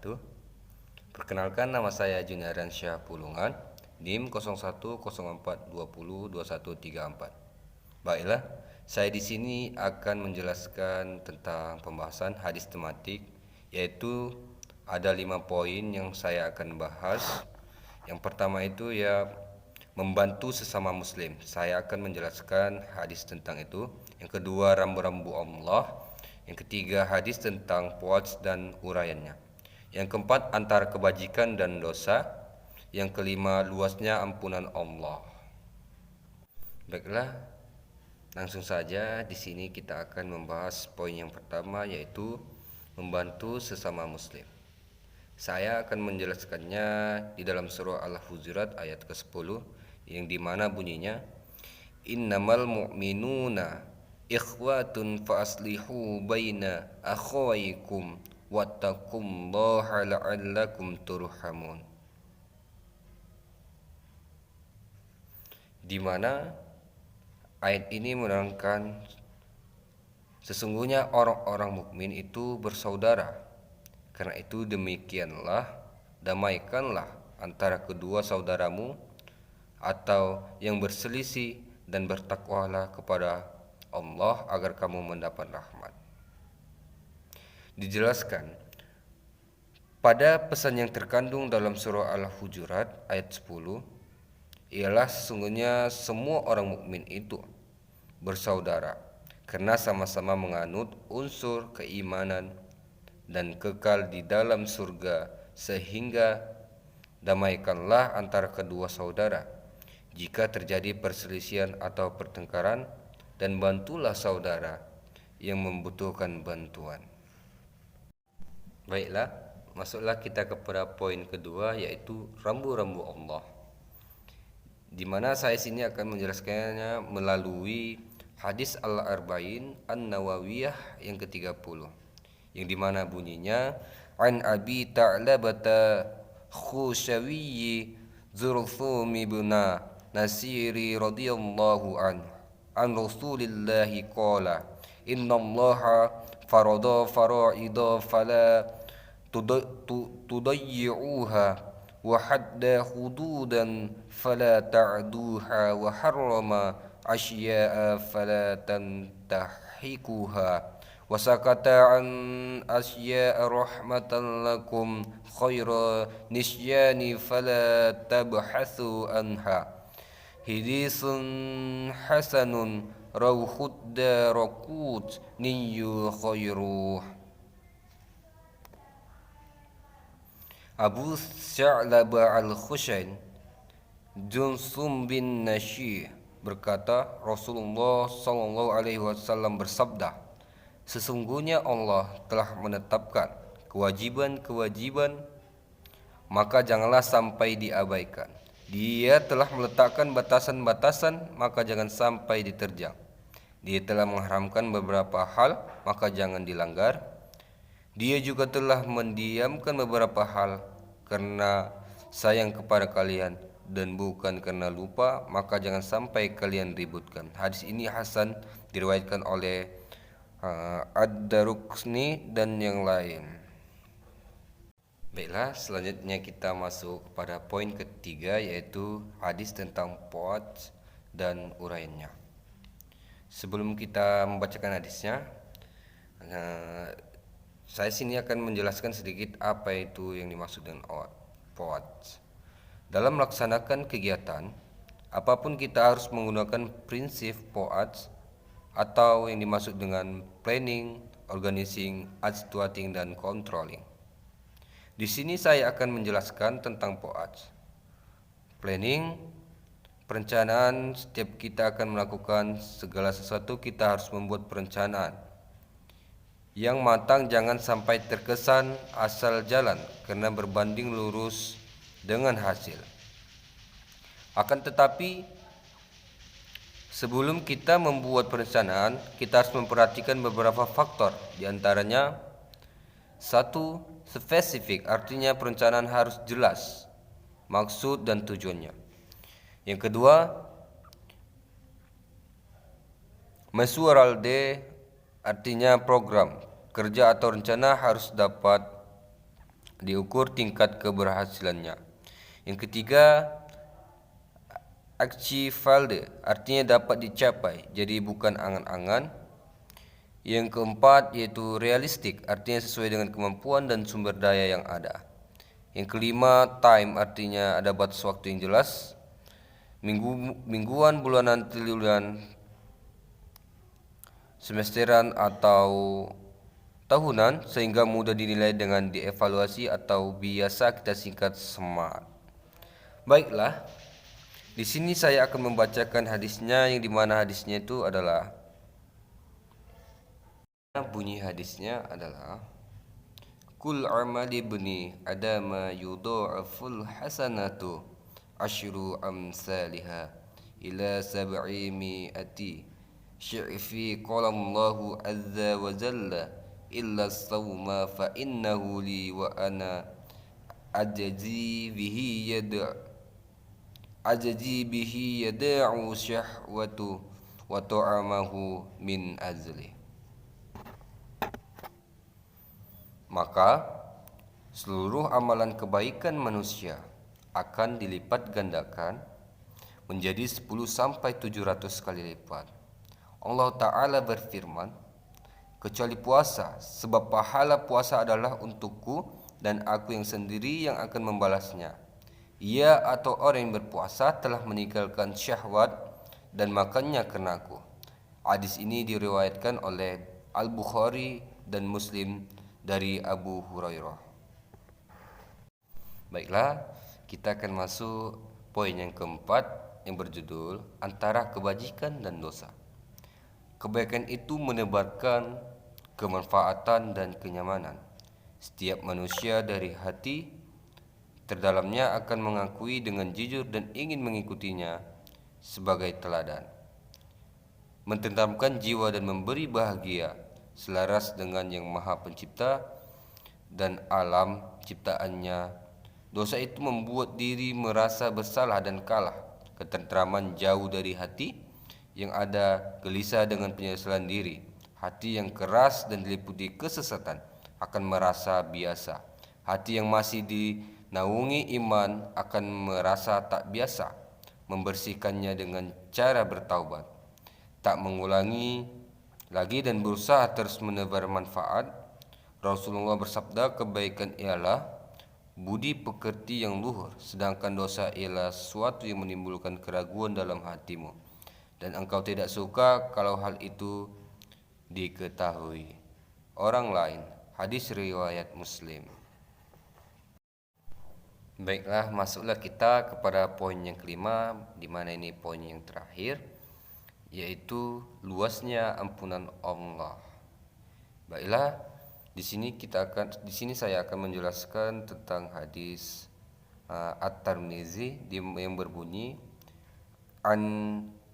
wabarakatuh. Perkenalkan, nama saya Junairan Syah Pulungan, NIM 0104202134. Baiklah, saya di sini akan menjelaskan tentang pembahasan hadis tematik, yaitu ada 5 poin yang saya akan bahas. Yang pertama itu ya membantu sesama muslim. Saya akan menjelaskan hadis tentang itu. Yang kedua, rambu-rambu Allah. Yang ketiga, hadis tentang puas dan uraiannya. Yang keempat, antara kebajikan dan dosa. Yang kelima, luasnya ampunan Allah. Baiklah, langsung saja di sini kita akan membahas poin yang pertama, yaitu membantu sesama muslim. Saya akan menjelaskannya di dalam surah Al-Hujurat ayat ke-10, yang dimana bunyinya, Innamal mu'minuna ikhwatun fa'aslihu baina akhawaikum wattaqullaha la'allakum turhamun. Di mana ayat ini menerangkan sesungguhnya orang-orang mukmin itu bersaudara. Karena itu demikianlah, damaikanlah antara kedua saudaramu atau yang berselisih, dan bertakwalah kepada Allah agar kamu mendapat rahmat. Dijelaskan pada pesan yang terkandung dalam surah Al-Hujurat ayat 10 ialah sesungguhnya semua orang mukmin itu bersaudara karena sama-sama menganut unsur keimanan dan kekal di dalam surga, sehingga damaikanlah antara kedua saudara jika terjadi perselisihan atau pertengkaran, dan bantulah saudara yang membutuhkan bantuan. Baiklah, masuklah kita kepada poin kedua, yaitu rambu-rambu Allah, di mana saya sini akan menjelaskannya melalui hadis Al-Arba'in An-Nawawiyah yang ke-30, yang dimana bunyinya, An Abi Ta'labata Khushawiyyi Zurthum ibn Nasiri radhiyallahu anhu an Rasulillahi qala innallaha farada fara'ida fala tudayyi'uha wa hadda hududan fala ta'duha wa harrama asya'a fala tantahikuha وسكت عن أشياء رحمة لكم خير نسيان فلا تبحثوا عنها حديث حسن رواه الدارقطني خيره. Abu Sya'labah Al-Khushain Junsum bin Nashi berkata, Rasulullah SAW bersabda, sesungguhnya Allah telah menetapkan kewajiban-kewajiban, maka janganlah sampai diabaikan. Dia telah meletakkan batasan-batasan, maka jangan sampai diterjang. Dia telah mengharamkan beberapa hal, maka jangan dilanggar. Dia juga telah mendiamkan beberapa hal karena sayang kepada kalian dan bukan karena lupa, maka jangan sampai kalian ributkan. Hadis ini hasan, diriwayatkan oleh Ad-Daruqutni dan yang lain. Baiklah, selanjutnya kita masuk kepada poin ketiga, yaitu hadis tentang puat dan uraiannya. Sebelum kita membacakan hadisnya, saya sini akan menjelaskan sedikit apa itu yang dimaksud dengan puat. Dalam melaksanakan kegiatan apapun kita harus menggunakan prinsip puat, atau yang dimaksud dengan planning, organizing, adjustating, dan controlling. Di sini saya akan menjelaskan tentang POAT. Planning, perencanaan. Setiap kita akan melakukan segala sesuatu, kita harus membuat perencanaan yang matang, jangan sampai terkesan asal jalan karena berbanding lurus dengan hasil. Akan tetapi sebelum kita membuat perencanaan, kita harus memperhatikan beberapa faktor. Di antaranya, satu, spesifik, artinya perencanaan harus jelas maksud dan tujuannya. Yang kedua, mesural artinya program kerja atau rencana harus dapat diukur tingkat keberhasilannya. Yang ketiga, achievable, artinya dapat dicapai, jadi bukan angan-angan. Yang keempat yaitu realistik, artinya sesuai dengan kemampuan dan sumber daya yang ada. Yang kelima, time, artinya ada batas waktu yang jelas, mingguan, bulanan, triwulan, semesteran atau tahunan, sehingga mudah dinilai dengan dievaluasi atau biasa kita singkat SMART. Baiklah, di sini saya akan membacakan hadisnya, yang dimana hadisnya itu adalah, bunyi hadisnya adalah, Kul amali ibni adama yudha'aful hasanatu asyru amsalihha ila sab'i mi'ati syi'fi qala Allahu azza wa jalla illa as-sawma fa innahu li wa ana ajzi bihi yada'u syahwatu wa ta'amahu min azli. Maka seluruh amalan kebaikan manusia akan dilipat gandakan menjadi 10-700 kali lipat. Allah Ta'ala berfirman, kecuali puasa, sebab pahala puasa adalah untukku dan aku yang sendiri yang akan membalasnya. Ia atau orang yang berpuasa telah meninggalkan syahwat dan makannya karena aku. Hadis ini diriwayatkan oleh Al-Bukhari dan Muslim dari Abu Hurairah. Baiklah, kita akan masuk poin yang keempat yang berjudul antara kebajikan dan dosa. Kebaikan itu menebarkan kemanfaatan dan kenyamanan. Setiap manusia dari hati terdalamnya akan mengakui dengan jujur dan ingin mengikutinya sebagai teladan. Mententeramkan jiwa dan memberi bahagia selaras dengan yang Maha Pencipta dan alam ciptaannya. Dosa itu membuat diri merasa bersalah dan kalah. Ketenteraman jauh dari hati yang ada gelisah dengan penyesalan diri. Hati yang keras dan diliputi kesesatan akan merasa biasa. Hati yang masih dinaungi iman akan merasa tak biasa. Membersihkannya dengan cara bertaubat, tak mengulangi lagi dan berusaha terus menebar manfaat. Rasulullah bersabda, kebaikan ialah budi pekerti yang luhur, sedangkan dosa ialah sesuatu yang menimbulkan keraguan dalam hatimu, dan engkau tidak suka kalau hal itu diketahui orang lain. Hadis riwayat Muslim. Baiklah, masuklah kita kepada poin yang kelima, di mana ini poin yang terakhir, yaitu luasnya ampunan Allah. Baiklah, di sini saya akan menjelaskan tentang hadis At-Tirmizi yang berbunyi, an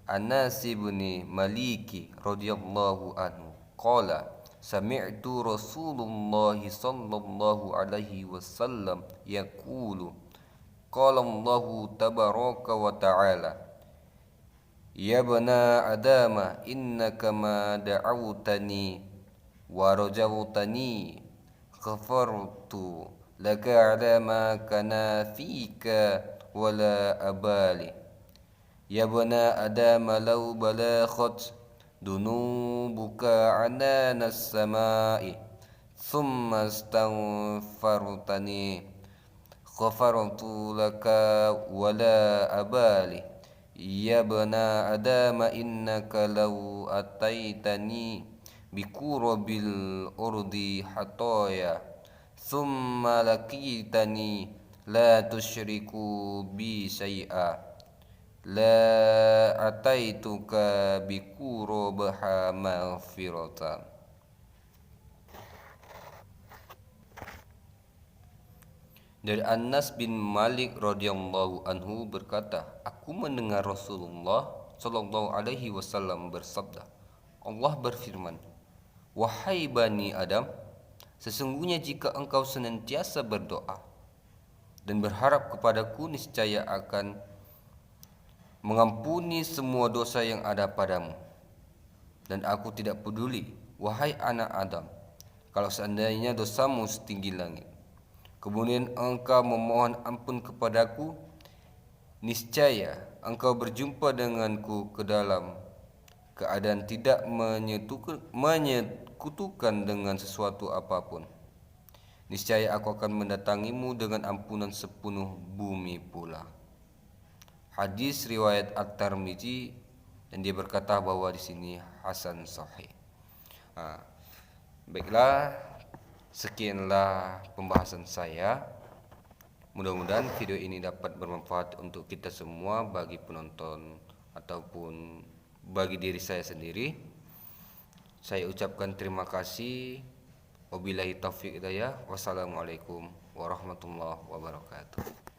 Anas bin Maliki radhiyallahu anhu qala sami'tu Rasulullah sallallahu alaihi wasallam yaqulu qala Allah tabaraka wa ta'ala ya bana adama innaka ma da'awtani wa rajawtani ghafartu laka ala ma kana fika wala abali ya bana adama law balaghat dunubuka ananas samai thumma astaghfartani ghafartu laka wala abali ya bana adama innaka law ataitani bikurabil urdi hataya thumma laqitani la tusyriku bi syai'a la ataituka bikurabaha maghfiratan. Dari Anas bin Malik radhiyallahu anhu berkata, aku mendengar Rasulullah sallallahu alaihi wasallam bersabda, Allah berfirman, wahai Bani Adam, sesungguhnya jika engkau senantiasa berdoa dan berharap kepadaku, niscaya akan mengampuni semua dosa yang ada padamu. Dan aku tidak peduli, wahai anak Adam, kalau seandainya dosamu setinggi langit. kemudian engkau memohon ampun kepadaku, niscaya engkau berjumpa denganku ke dalam keadaan tidak menyekutukan dengan sesuatu apapun. Niscaya aku akan mendatangimu dengan ampunan sepenuh bumi pula. Hadis riwayat At-Tirmizi, dan dia berkata bahwa di sini hasan sahih. Baiklah, sekianlah pembahasan saya. Mudah-mudahan video ini dapat bermanfaat untuk kita semua, bagi penonton ataupun bagi diri saya sendiri. Saya ucapkan terima kasih. Wabillahi taufiq hidayah. Wassalamualaikum warahmatullahi wabarakatuh.